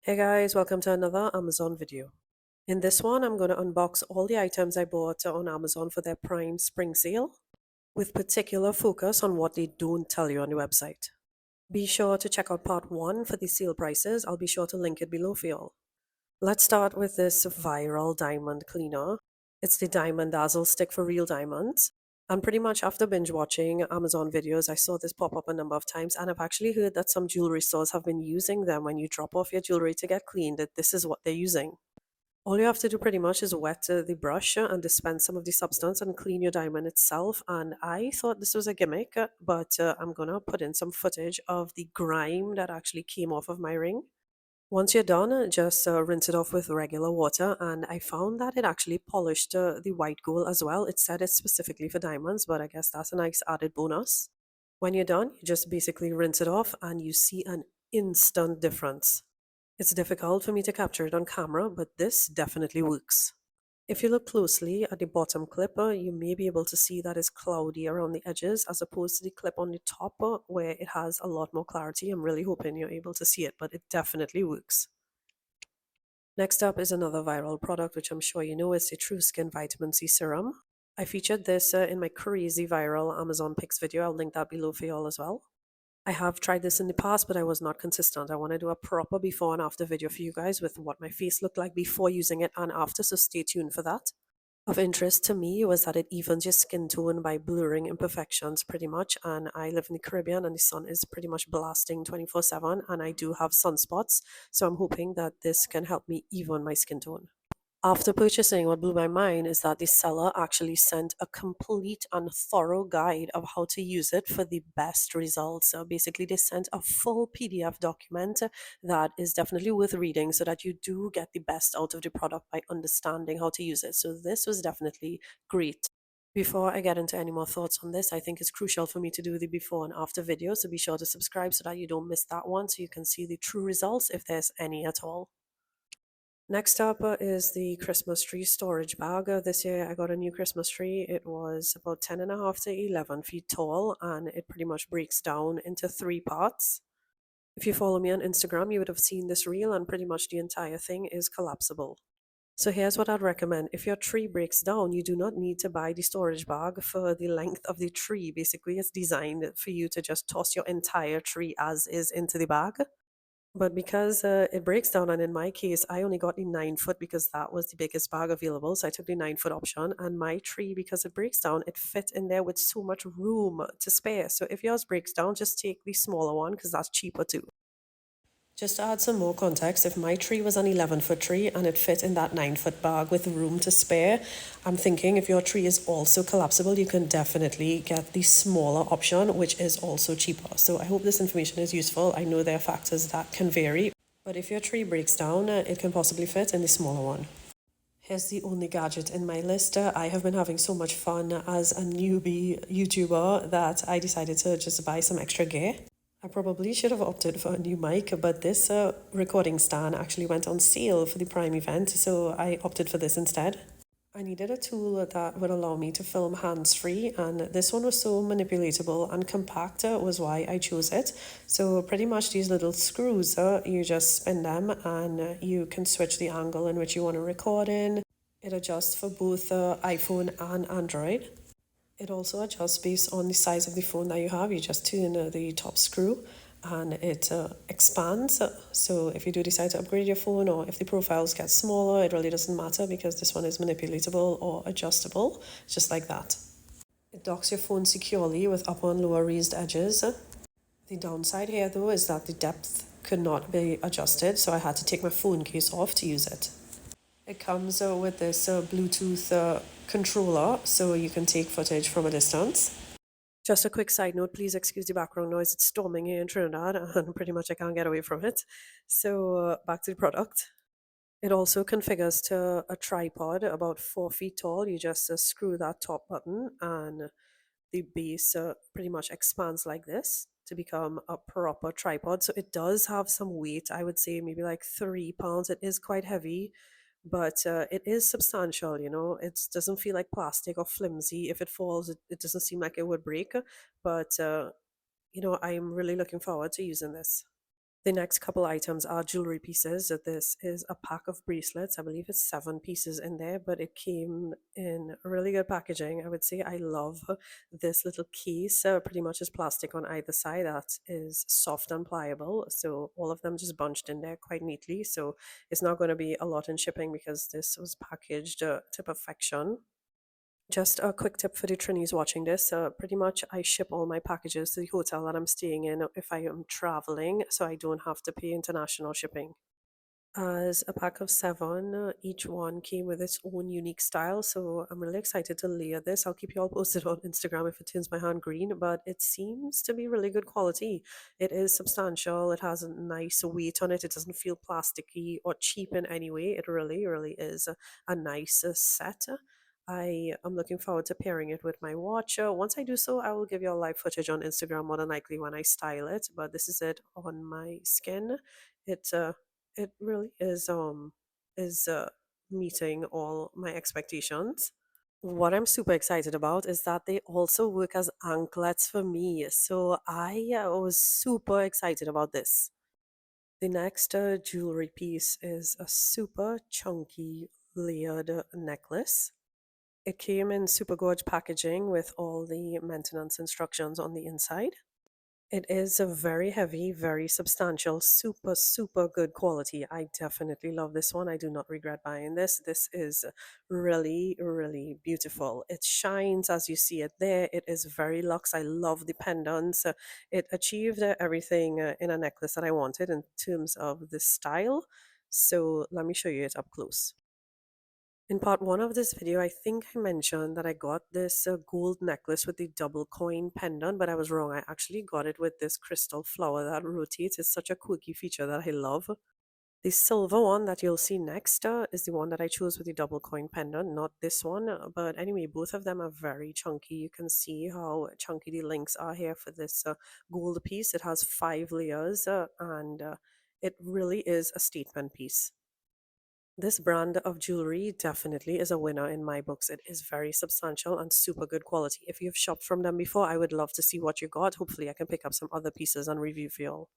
Hey guys, welcome to another Amazon video. In this one, I'm going to unbox all the items I bought on Amazon for their Prime Spring Sale, with particular focus on what they don't tell you on the website. Be sure to check out part 1 for the sale prices. I'll be sure to link it below for y'all. Let's start with this viral diamond cleaner. It's the Diamond Dazzle Stick for real diamonds. And pretty much after binge watching Amazon videos, I saw this pop up a number of times, and I've actually heard that some jewelry stores have been using them when you drop off your jewelry to get cleaned, that this is what they're using. All you have to do pretty much is wet the brush and dispense some of the substance and clean your diamond itself. And I thought this was a gimmick, but I'm gonna put in some footage of the grime that actually came off of my ring. Once you're done, just rinse it off with regular water, and I found that it actually polished the white gold as well. It said it's specifically for diamonds, but I guess that's a nice added bonus. When you're done, you just basically rinse it off and you see an instant difference. It's difficult for me to capture it on camera, but this definitely works. If you look closely at the bottom clip, you may be able to see that it's cloudy around the edges as opposed to the clip on the top where it has a lot more clarity. I'm really hoping you're able to see it, but it definitely works. Next up is another viral product, which I'm sure you know. It's the True Skin Vitamin C Serum. I featured this in my crazy viral Amazon Picks video. I'll link that below for you all as well. I have tried this in the past, but I was not consistent. I want to do a proper before and after video for you guys with what my face looked like before using it and after, so stay tuned for that. Of interest to me was that it evens your skin tone by blurring imperfections pretty much. And I live in the Caribbean and the sun is pretty much blasting 24/7, and I do have sunspots. So I'm hoping that this can help me even my skin tone. After purchasing, what blew my mind is that the seller actually sent a complete and thorough guide of how to use it for the best results. So basically, they sent a full PDF document that is definitely worth reading so that you do get the best out of the product by understanding how to use it. So this was definitely great. Before I get into any more thoughts on this, I think it's crucial for me to do the before and after video. So be sure to subscribe so that you don't miss that one so you can see the true results if there's any at all. Next up is the Christmas tree storage bag. This year I got a new Christmas tree. It was about 10.5 to 11 feet tall, and it pretty much breaks down into 3 parts. If you follow me on Instagram, you would have seen this reel, and pretty much the entire thing is collapsible. So here's what I'd recommend. If your tree breaks down, you do not need to buy the storage bag for the length of the tree. Basically, it's designed for you to just toss your entire tree as is into the bag. But because it breaks down, and in my case, I only got the 9 foot because that was the biggest bag available. So I took the 9 foot option, and my tree, because it breaks down, it fit in there with so much room to spare. So if yours breaks down, just take the smaller one because that's cheaper too. Just to add some more context, if my tree was an 11-foot tree and it fit in that 9 foot bag with room to spare, I'm thinking if your tree is also collapsible, you can definitely get the smaller option, which is also cheaper. So I hope this information is useful. I know there are factors that can vary, but if your tree breaks down, it can possibly fit in the smaller one. Here's the only gadget in my list. I have been having so much fun as a newbie YouTuber that I decided to just buy some extra gear. I probably should have opted for a new mic, but this recording stand actually went on sale for the Prime event, so I opted for this instead. I needed a tool that would allow me to film hands-free, and this one was so manipulatable and compact was why I chose it. So pretty much these little screws, you just spin them and you can switch the angle in which you want to record in. It adjusts for both iPhone and Android. It also adjusts based on the size of the phone that you have. You just turn the top screw and it expands. So if you do decide to upgrade your phone, or if the profiles get smaller, it really doesn't matter because this one is manipulatable or adjustable, just like that. It docks your phone securely with upper and lower raised edges. The downside here though is that the depth could not be adjusted, so I had to take my phone case off to use it. It comes with this Bluetooth controller, so you can take footage from a distance. Just a quick side note, please excuse the background noise. It's storming here in Trinidad, and pretty much I can't get away from it. So back to the product. It also configures to a tripod about 4 feet tall. You just screw that top button, and the base pretty much expands like this to become a proper tripod. So it does have some weight. I would say maybe like 3 pounds. It is quite heavy, but it is substantial. It doesn't feel like plastic or flimsy. If it falls, it doesn't seem like it would break, but I'm really looking forward to using this. The next couple items are jewelry pieces. This is a pack of bracelets. I believe it's 7 pieces in there, but it came in really good packaging. I would say I love this little case. Pretty much is plastic on either side that is soft and pliable. So all of them just bunched in there quite neatly. So it's not going to be a lot in shipping because this was packaged to perfection. Just a quick tip for the trainees watching this. Pretty much, I ship all my packages to the hotel that I'm staying in if I am traveling, so I don't have to pay international shipping. As a pack of 7, each one came with its own unique style, so I'm really excited to layer this. I'll keep you all posted on Instagram if it turns my hand green, but it seems to be really good quality. It is substantial, it has a nice weight on it, it doesn't feel plasticky or cheap in any way. It really, really is a nice set. I am looking forward to pairing it with my watch. Once I do so, I will give you all live footage on Instagram more than likely when I style it, but this is it on my skin. It really is meeting all my expectations. What I'm super excited about is that they also work as anklets for me. So I was super excited about this. The next jewelry piece is a super chunky layered necklace. It came in super gorge packaging with all the maintenance instructions on the inside. It is a very heavy, very substantial, super, super good quality. I definitely love this one. I do not regret buying this. This is really, really beautiful. It shines as you see it there. It is very luxe. I love the pendants. It achieved everything in a necklace that I wanted in terms of the style. So let me show you it up close. In part one of this video, I think I mentioned that I got this gold necklace with the double coin pendant, but I was wrong. I actually got it with this crystal flower that rotates. It's such a quirky feature that I love. The silver one that you'll see next is the one that I chose with the double coin pendant, not this one. But anyway, both of them are very chunky. You can see how chunky the links are here for this gold piece. It has 5 layers and it really is a statement piece. This brand of jewelry definitely is a winner in my books. It is very substantial and super good quality. If you've shopped from them before, I would love to see what you got. Hopefully, I can pick up some other pieces and review for y'all.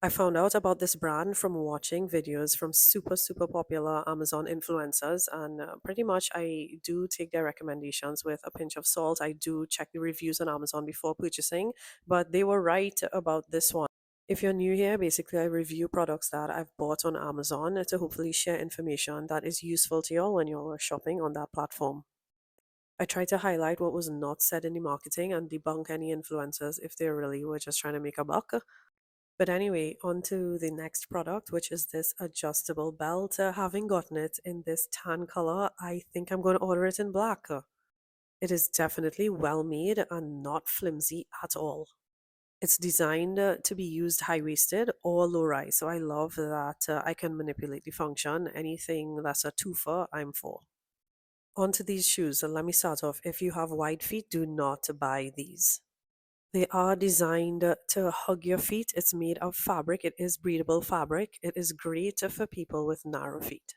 I found out about this brand from watching videos from super, super popular Amazon influencers, and pretty much I do take their recommendations with a pinch of salt. I do check the reviews on Amazon before purchasing, but they were right about this one. If you're new here, basically I review products that I've bought on Amazon to hopefully share information that is useful to y'all when you're shopping on that platform. I try to highlight what was not said in the marketing and debunk any influencers if they really were just trying to make a buck. But anyway, on to the next product, which is this adjustable belt. Having gotten it in this tan color, I think I'm going to order it in black. It is definitely well made and not flimsy at all. It's designed to be used high waisted or low rise. So I love that I can manipulate the function. Anything that's a twofer, I'm for. Onto these shoes. And let me start off. If you have wide feet, do not buy these. They are designed to hug your feet. It's made of fabric. It is breathable fabric. It is great for people with narrow feet.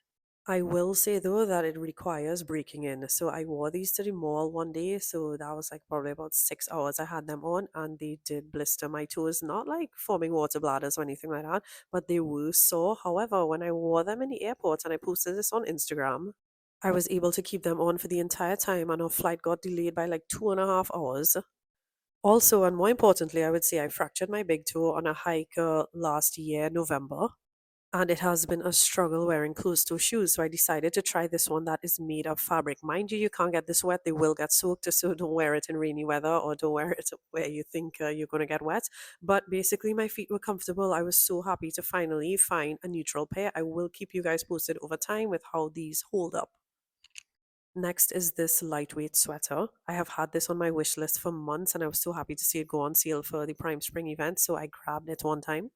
I will say though that it requires breaking in. So I wore these to the mall one day. So that was like probably about 6 hours I had them on, and they did blister my toes. Not like forming water bladders or anything like that, but they were sore. However, when I wore them in the airport and I posted this on Instagram, I was able to keep them on for the entire time, and our flight got delayed by like 2.5 hours. Also, and more importantly, I would say I fractured my big toe on a hike last year, November, and it has been a struggle wearing closed toe shoes. So I decided to try this one that is made of fabric. Mind you, you can't get this wet; they will get soaked. So don't wear it in rainy weather, or don't wear it where you think you're going to get wet. But basically, my feet were comfortable. I was so happy to finally find a neutral pair. I will keep you guys posted over time with how these hold up. Next is this lightweight sweater. I have had this on my wish list for months and I was so happy to see it go on sale for the Prime Spring event, so I grabbed it one time.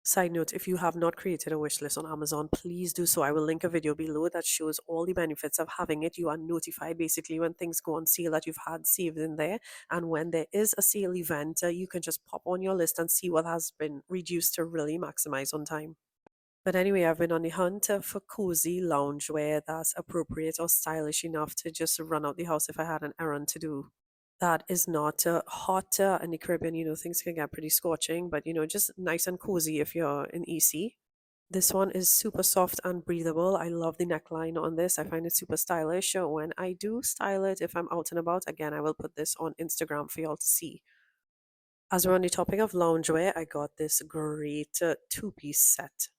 Side note, if you have not created a wish list on Amazon, please do so. I will link a video below that shows all the benefits of having it. You are notified basically when things go on sale that you've had saved in there. And when there is a sale event, you can just pop on your list and see what has been reduced to really maximize on time. But anyway, I've been on the hunt for cozy loungewear that's appropriate or stylish enough to just run out the house if I had an errand to do. that is not hot. In the Caribbean, things can get pretty scorching, but just nice and cozy if you're in EC. This one is super soft and breathable. I love the neckline on this. I find it super stylish. When I do style it, if I'm out and about, again, I will put this on Instagram for y'all to see. As we're on the topic of loungewear, I got this great two-piece set.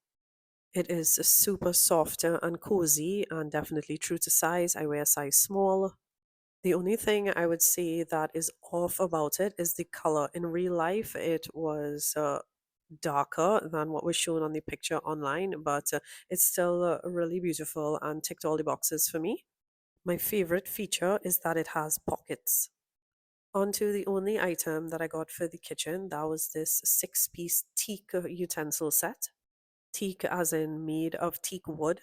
It is super soft and cozy and definitely true to size. I wear a size small. The only thing I would say that is off about it is the color. In real life, it was darker than what was shown on the picture online, but it's still really beautiful and ticked all the boxes for me. My favorite feature is that it has pockets. Onto the only item that I got for the kitchen, that was this six-piece teak utensil set. Teak as in made of teak wood.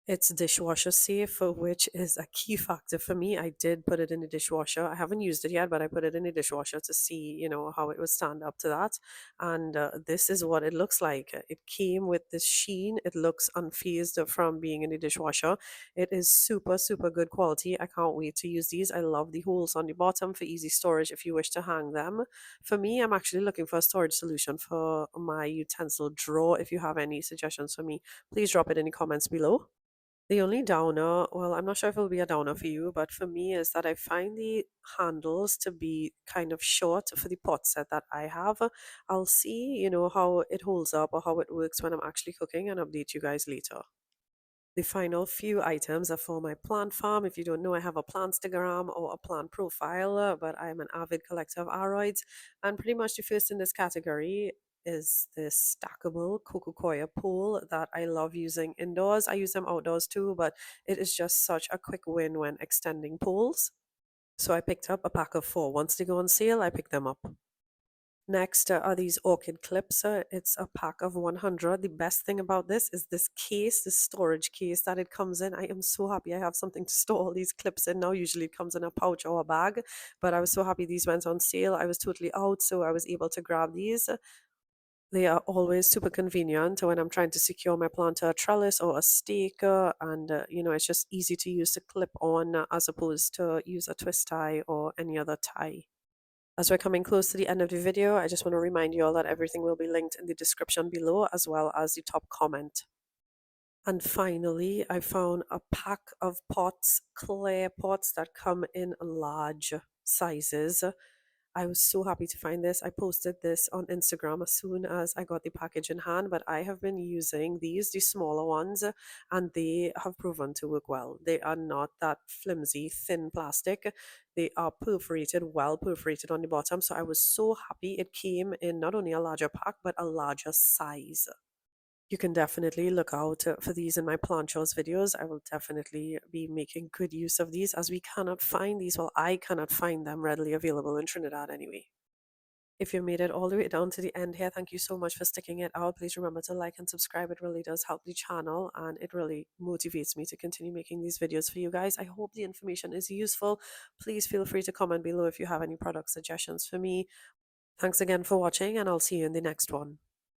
It's dishwasher safe, which is a key factor for me. I did put it in the dishwasher. I haven't used it yet, but I put it in the dishwasher to see, how it would stand up to that. And this is what it looks like. It came with this sheen. It looks unfazed from being in the dishwasher. It is super, super good quality. I can't wait to use these. I love the holes on the bottom for easy storage if you wish to hang them. For me, I'm actually looking for a storage solution for my utensil drawer. If you have any suggestions for me, please drop it in the comments below. The only downer, well, I'm not sure if it'll be a downer for you, but for me is that I find the handles to be kind of short for the pot set that I have. I'll see, how it holds up or how it works when I'm actually cooking and update you guys later. The final few items are for my plant farm. If you don't know, I have a plantstagram or a plant profile, but I am an avid collector of aroids. And pretty much the first in this category is this stackable Cococoya pole that I love using indoors. I use them outdoors too, but it is just such a quick win when extending poles. So I picked up a pack of 4. Once they go on sale, I pick them up. Next are these orchid clips. It's a pack of 100. The best thing about this is this case, this storage case that it comes in. I am so happy I have something to store all these clips in now. Usually it comes in a pouch or a bag, but I was so happy these went on sale. I was totally out, so I was able to grab these. They are always super convenient when I'm trying to secure my plant to a trellis or a stake, and it's just easy to use to clip on as opposed to use a twist tie or any other tie. As we're coming close to the end of the video, I just want to remind you all that everything will be linked in the description below as well as the top comment. And finally, I found a pack of pots, clay pots that come in large sizes. I was so happy to find this. I posted this on Instagram as soon as I got the package in hand, but I have been using these, the smaller ones, and they have proven to work well. They are not that flimsy, thin plastic. They are perforated, well perforated on the bottom. So I was so happy it came in not only a larger pack, but a larger size. You can definitely look out for these in my plant shows videos. I will definitely be making good use of these as we cannot find these. Well, I cannot find them readily available in Trinidad anyway. If you made it all the way down to the end here, thank you so much for sticking it out. Please remember to like and subscribe. It really does help the channel and it really motivates me to continue making these videos for you guys. I hope the information is useful. Please feel free to comment below if you have any product suggestions for me. Thanks again for watching and I'll see you in the next one.